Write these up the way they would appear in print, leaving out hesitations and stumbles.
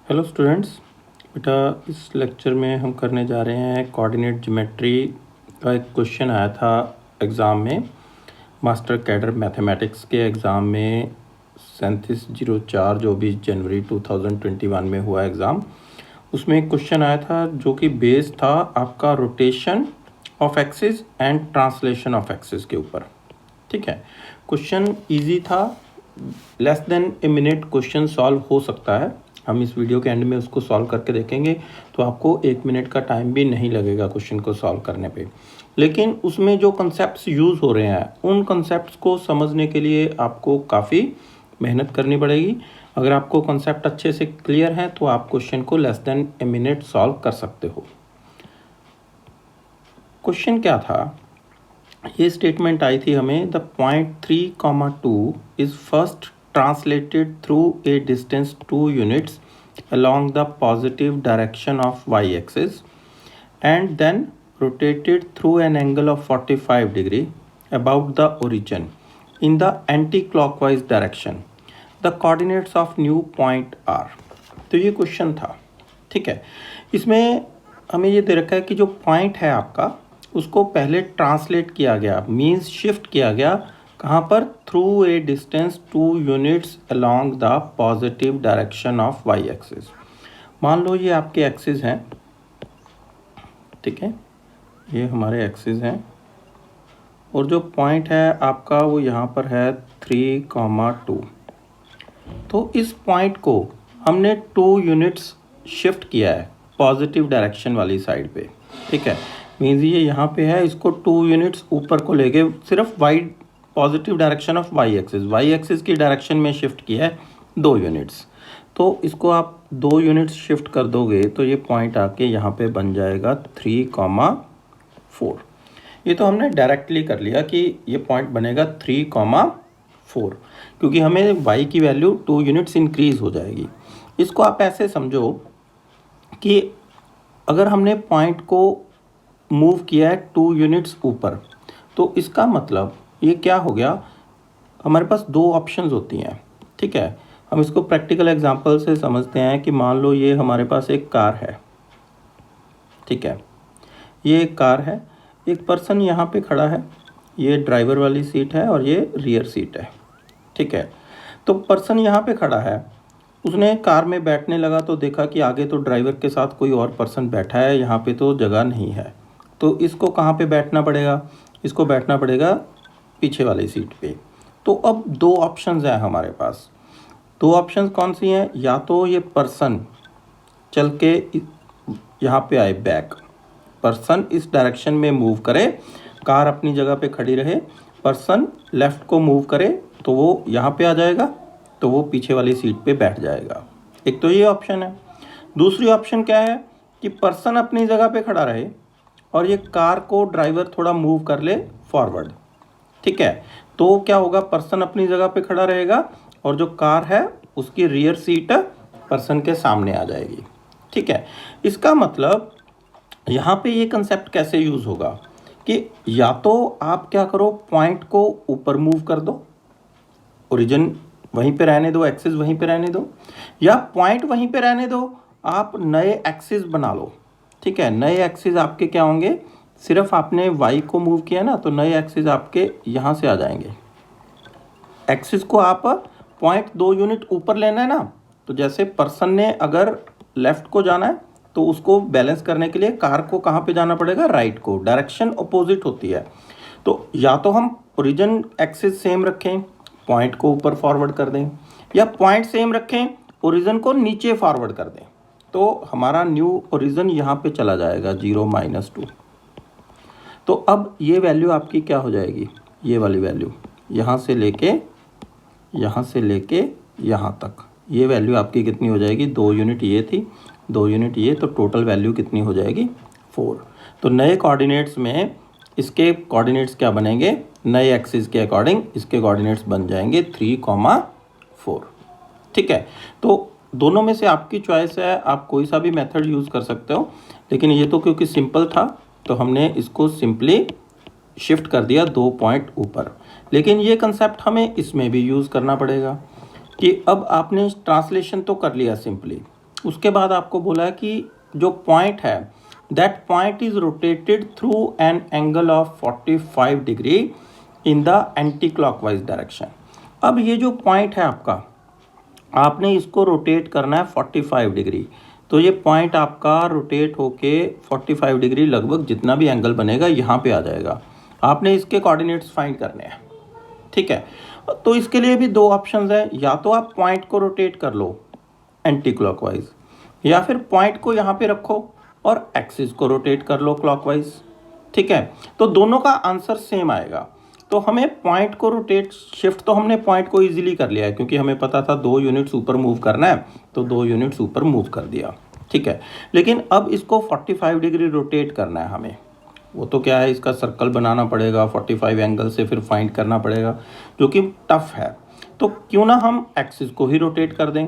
Hello students. बेटा, इस lecture में हम करने जा रहे हैं कोऑर्डिनेट ज्योमेट्री का एक क्वेश्चन आया था एग्ज़ाम में, मास्टर कैडर मैथमेटिक्स के एग्ज़ाम में 3704 जो 20 जनवरी 2021 में हुआ एग्ज़ाम। उसमें एक क्वेश्चन आया था जो कि बेस था आपका rotation of axis and translation of axis के ऊपर। ठीक है, क्वेश्चन इजी था, less than a minute question solve हो सकता है। हम इस वीडियो के एंड में उसको सॉल्व करके देखेंगे, तो आपको 1 मिनट का टाइम भी नहीं लगेगा क्वेश्चन को सॉल्व करने पे। लेकिन उसमें जो कंसेप्ट्स यूज़ हो रहे हैं उन कंसेप्ट्स को समझने के लिए आपको काफ़ी मेहनत करनी पड़ेगी। अगर आपको कंसेप्ट अच्छे से क्लियर है तो आप क्वेश्चन को less than a minute solve कर सकते हो। क्वेश्चन क्या था, ये स्टेटमेंट आई थी हमें, the point 3,2 is first translated through a distance 2 units along the positive direction of y-axis and then rotated through an angle of 45 degree about the origin in the anti-clockwise direction. The coordinates of new point are. तो ये question था। ठीक है, इसमें हमें ये दे रखा है कि जो पॉइंट है आपका उसको पहले ट्रांसलेट किया गया, मीन्स शिफ्ट किया गया कहाँ पर, through a distance 2 units along the positive direction of Y axis. मान लो ये आपके एक्सिस हैं, ठीक है, ये हमारे एक्सिस हैं और जो पॉइंट है आपका वो यहाँ पर है 3,2। तो इस पॉइंट को हमने 2 यूनिट्स शिफ्ट किया है पॉजिटिव डायरेक्शन वाली साइड पे। ठीक है, मीन्स ये यहाँ पे है, इसको 2 यूनिट्स ऊपर को लेके सिर्फ Y positive direction of Y axis की डायरेक्शन में शिफ्ट किया है 2 यूनिट्स। तो इसको आप 2 यूनिट्स शिफ्ट कर दोगे तो ये पॉइंट आके यहाँ पे बन जाएगा 3,4। ये तो हमने डायरेक्टली कर लिया कि ये पॉइंट बनेगा 3,4 क्योंकि हमें y की वैल्यू 2 यूनिट्स इंक्रीज हो जाएगी। इसको आप ऐसे समझो कि अगर हमने पॉइंट को मूव किया है 2 यूनिट्स ऊपर, तो इसका मतलब ये क्या हो गया, हमारे पास 2 ऑप्शंस होती हैं। ठीक है, हम इसको प्रैक्टिकल एग्जांपल से समझते हैं कि मान लो ये हमारे पास एक कार है। ठीक है, ये एक कार है, एक पर्सन यहाँ पे खड़ा है, ये ड्राइवर वाली सीट है और ये रियर सीट है। ठीक है, तो पर्सन यहाँ पे खड़ा है, उसने कार में बैठने लगा तो देखा कि आगे तो ड्राइवर के साथ कोई और पर्सन बैठा है, यहाँ पे तो जगह नहीं है। तो इसको कहाँ पे बैठना पड़ेगा, इसको बैठना पड़ेगा पीछे वाली सीट पे। तो अब 2 ऑप्शंस हैं हमारे पास। 2 ऑप्शंस कौन सी हैं, या तो ये पर्सन चल के यहाँ पे आए, बैक पर्सन इस डायरेक्शन में मूव करे, कार अपनी जगह पे खड़ी रहे, पर्सन लेफ़्ट को मूव करे तो वो यहाँ पे आ जाएगा, तो वो पीछे वाली सीट पे बैठ जाएगा। एक तो ये ऑप्शन है। दूसरी ऑप्शन क्या है कि पर्सन अपनी जगह पे खड़ा रहे और ये कार को ड्राइवर थोड़ा मूव कर ले फॉरवर्ड। ठीक है, तो क्या होगा, पर्सन अपनी जगह पे खड़ा रहेगा और जो कार है उसकी रियर सीट पर्सन के सामने आ जाएगी। ठीक है, इसका मतलब यहाँ पे ये कंसेप्ट कैसे यूज़ होगा कि या तो आप क्या करो, पॉइंट को ऊपर मूव कर दो, ओरिजिन वहीं पे रहने दो, एक्सिस वहीं पे रहने दो, या पॉइंट वहीं पे रहने दो, आप नए एक्सिस बना लो। ठीक है, नए एक्सिस आपके क्या होंगे, सिर्फ आपने y को मूव किया ना, तो नए एक्सिस आपके यहाँ से आ जाएंगे। एक्सिस को आप पॉइंट 2 यूनिट ऊपर लेना है ना, तो जैसे पर्सन ने अगर लेफ़्ट को जाना है तो उसको बैलेंस करने के लिए कार को कहाँ पे जाना पड़ेगा, राइट को। डायरेक्शन अपोजिट होती है, तो या तो हम ओरिजिन एक्सिस सेम रखें, पॉइंट को ऊपर फॉरवर्ड कर दें, या पॉइंट सेम रखें, ओरिजिन को नीचे फॉरवर्ड कर दें। तो हमारा न्यू ओरिजिन यहाँ पे चला जाएगा 0-2। तो अब ये वैल्यू आपकी क्या हो जाएगी, ये वाली वैल्यू यहाँ से लेके यहाँ तक, ये वैल्यू आपकी कितनी हो जाएगी, 2 यूनिट ये थी, 2 यूनिट ये, तो टोटल वैल्यू कितनी हो जाएगी, 4। तो नए कोऑर्डिनेट्स में इसके कोऑर्डिनेट्स क्या बनेंगे, नए एक्सिस के अकॉर्डिंग इसके कोऑर्डिनेट्स बन जाएंगे 3,4। ठीक है, तो दोनों में से आपकी चॉइस है, आप कोई सा भी मेथड यूज़ कर सकते हो, लेकिन ये तो क्योंकि सिंपल था तो हमने इसको सिंपली शिफ्ट कर दिया 2 पॉइंट ऊपर। लेकिन ये कंसेप्ट हमें इसमें भी यूज़ करना पड़ेगा कि अब आपने ट्रांसलेशन तो कर लिया सिंपली, उसके बाद आपको बोला है कि जो पॉइंट है that point is rotated through an angle of 45 degree in the anti clockwise direction. अब ये जो पॉइंट है आपका, आपने इसको रोटेट करना है 45 डिग्री, तो ये पॉइंट आपका रोटेट होके 45 डिग्री लगभग जितना भी एंगल बनेगा यहाँ पे आ जाएगा। आपने इसके कोऑर्डिनेट्स फाइंड करने हैं, ठीक है। तो इसके लिए भी दो ऑप्शंस हैं, या तो आप पॉइंट को रोटेट कर लो एंटी क्लॉकवाइज, या फिर पॉइंट को यहाँ पे रखो और एक्सिस को रोटेट कर लो क्लॉकवाइज, ठीक है। तो दोनों का आंसर सेम आएगा। तो हमें पॉइंट को रोटेट, शिफ्ट तो हमने पॉइंट को इजीली कर लिया है क्योंकि हमें पता था 2 यूनिट्स ऊपर मूव करना है, तो 2 यूनिट्स ऊपर मूव कर दिया, ठीक है। लेकिन अब इसको 45 डिग्री रोटेट करना है हमें, वो तो क्या है, इसका सर्कल बनाना पड़ेगा 45 एंगल से, फिर फाइंड करना पड़ेगा, जो कि टफ है। तो क्यों ना हम एक्सिस को ही रोटेट कर दें।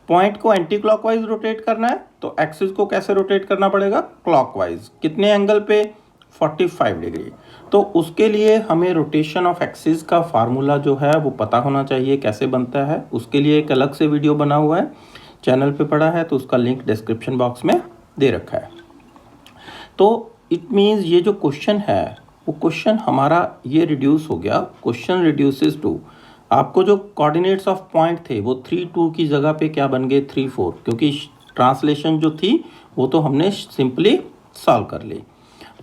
पॉइंट को एंटी क्लॉकवाइज रोटेट करना है तो एक्सिस को कैसे रोटेट करना पड़ेगा, क्लॉकवाइज। कितने एंगल पे, 45 डिग्री। तो उसके लिए हमें रोटेशन ऑफ एक्सिस का फार्मूला जो है वो पता होना चाहिए, कैसे बनता है। उसके लिए एक अलग से वीडियो बना हुआ है, चैनल पे पड़ा है, तो उसका लिंक डिस्क्रिप्शन बॉक्स में दे रखा है। तो इट मीन्स ये जो क्वेश्चन है वो क्वेश्चन हमारा ये रिड्यूस हो गया, क्वेश्चन रिड्यूसेस टू, आपको जो कोऑर्डिनेट्स ऑफ पॉइंट थे वो 3 2 की जगह पे क्या बन गए 3 4, क्योंकि ट्रांसलेशन जो थी वो तो हमने सिंपली सॉल्व कर ली।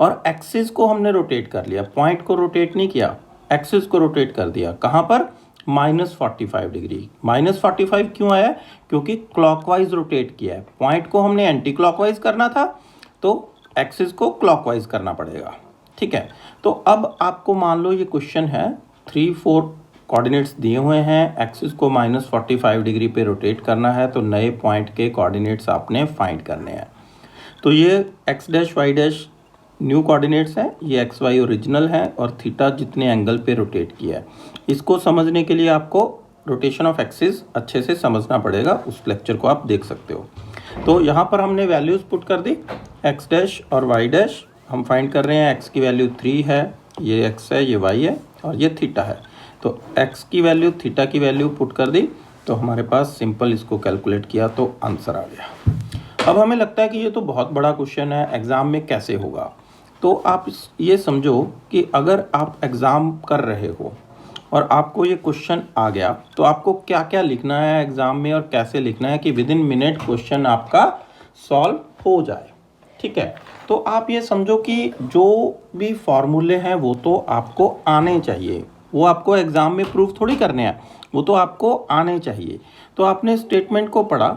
और एक्सिस को हमने रोटेट कर लिया, पॉइंट को रोटेट नहीं किया, एक्सिस को रोटेट कर दिया। कहाँ पर, -45 डिग्री। -45 क्यों आया, क्योंकि क्लॉकवाइज रोटेट किया है। पॉइंट को हमने एंटी क्लॉकवाइज करना था तो एक्सिस को क्लॉकवाइज करना पड़ेगा, ठीक है। तो अब आपको मान लो ये क्वेश्चन है, 3 4 कोऑर्डिनेट्स दिए हुए हैं, एक्सिस को -45 डिग्री पे रोटेट करना है, तो नए पॉइंट के कोऑर्डिनेट्स आपने फाइंड करने हैं। तो ये X dash Y dash new coordinates हैं, ये एक्स वाई ओरिजिनल है, और थीटा जितने एंगल पे रोटेट किया है। इसको समझने के लिए आपको रोटेशन ऑफ एक्सिस अच्छे से समझना पड़ेगा, उस लेक्चर को आप देख सकते हो। तो यहाँ पर हमने वैल्यूज़ पुट कर दी, एक्स डैश और वाई डैश हम फाइंड कर रहे हैं। एक्स की वैल्यू 3 है, ये एक्स है, ये वाई है, और ये थीटा है। तो एक्स की वैल्यू, थीटा की वैल्यू पुट कर दी, तो हमारे पास सिंपल इसको कैलकुलेट किया तो आंसर आ गया। अब हमें लगता है कि ये तो बहुत बड़ा क्वेश्चन है, एग्ज़ाम में कैसे होगा। तो आप ये समझो कि अगर आप एग्ज़ाम कर रहे हो और आपको ये क्वेश्चन आ गया, तो आपको क्या क्या लिखना है एग्ज़ाम में और कैसे लिखना है कि विदिन मिनट क्वेश्चन आपका सॉल्व हो जाए, ठीक है। तो आप ये समझो कि जो भी फॉर्मूले हैं वो तो आपको आने चाहिए, वो आपको एग्ज़ाम में प्रूफ थोड़ी करने हैं, वो तो आपको आने चाहिए। तो आपने स्टेटमेंट को पढ़ा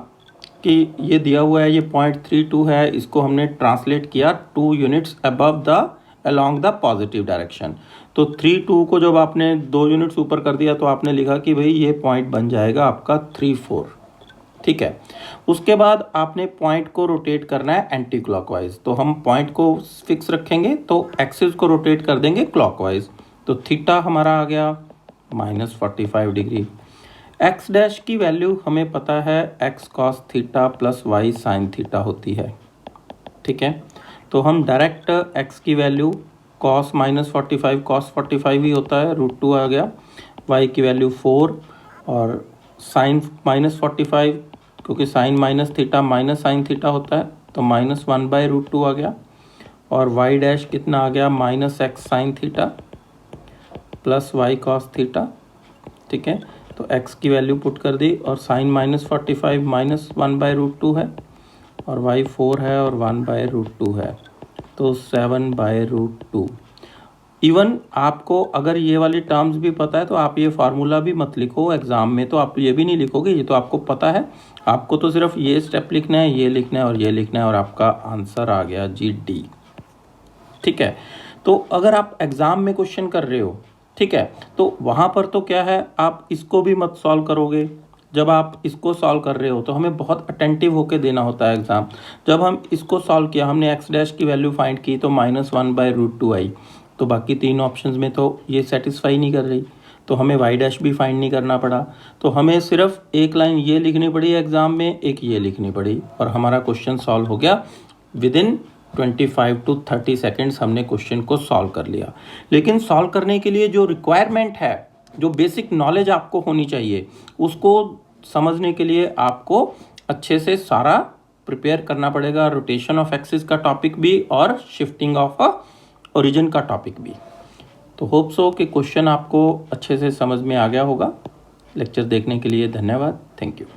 कि ये दिया हुआ है, ये 0.32 है, इसको हमने ट्रांसलेट किया 2 units above the along the positive direction. तो 3 2 को जब आपने 2 यूनिट्स ऊपर कर दिया तो आपने लिखा कि भाई ये पॉइंट बन जाएगा आपका 3 4, ठीक है। उसके बाद आपने पॉइंट को रोटेट करना है एंटी क्लॉकवाइज, तो हम पॉइंट को फिक्स रखेंगे, तो एक्सिस को रोटेट कर देंगे क्लॉकवाइज। तो थीटा हमारा आ गया -45 डिग्री। एक्स डैश की वैल्यू हमें पता है X cos theta plus Y sine theta होती है, ठीक है। तो हम डायरेक्ट एक्स की वैल्यू कॉस -45 कॉस 45 ही होता है, √2 आ गया। वाई की वैल्यू 4 और साइन -45, क्योंकि sine minus theta minus sine theta होता है, तो -1/√2 आ गया। और वाई डैश कितना आ गया, -x sine theta plus Y cos theta, ठीक है। तो x की वैल्यू पुट कर दी, और साइन -45 -1/√2 है, और y 4 है और 1/√2 है, तो 7/√2। इवन आपको अगर ये वाली टर्म्स भी पता है तो आप ये फार्मूला भी मत लिखो एग्ज़ाम में, तो आप ये भी नहीं लिखोगे, ये तो आपको पता है। आपको तो सिर्फ ये स्टेप लिखना है, ये लिखना है और ये लिखना है, और आपका आंसर आ गया जी डी, ठीक है। तो अगर आप एग्ज़ाम में क्वेश्चन कर रहे हो, ठीक है, तो वहाँ पर तो क्या है, आप इसको भी मत सॉल्व करोगे। जब आप इसको सॉल्व कर रहे हो तो हमें बहुत अटेंटिव होकर देना होता है एग्ज़ाम। जब हम इसको सॉल्व किया, हमने एक्स डैश की वैल्यू फाइंड की तो -1/√2 आई, तो बाकी 3 ऑप्शंस में तो ये सेटिस्फाई नहीं कर रही, तो हमें वाई डैश भी फाइंड नहीं करना पड़ा। तो हमें सिर्फ एक लाइन ये लिखनी पड़ी एग्ज़ाम में, एक ये लिखनी पड़ी, और हमारा क्वेश्चन सॉल्व हो गया। विदिन 25 to 30 सेकेंड्स हमने क्वेश्चन को सॉल्व कर लिया। लेकिन सॉल्व करने के लिए जो रिक्वायरमेंट है, जो बेसिक नॉलेज आपको होनी चाहिए, उसको समझने के लिए आपको अच्छे से सारा प्रिपेयर करना पड़ेगा रोटेशन ऑफ एक्सिस का टॉपिक भी और शिफ्टिंग ऑफ ओरिजिन का टॉपिक भी। तो होप सो कि क्वेश्चन आपको अच्छे से समझ में आ गया होगा। लेक्चर देखने के लिए धन्यवाद। Thank you.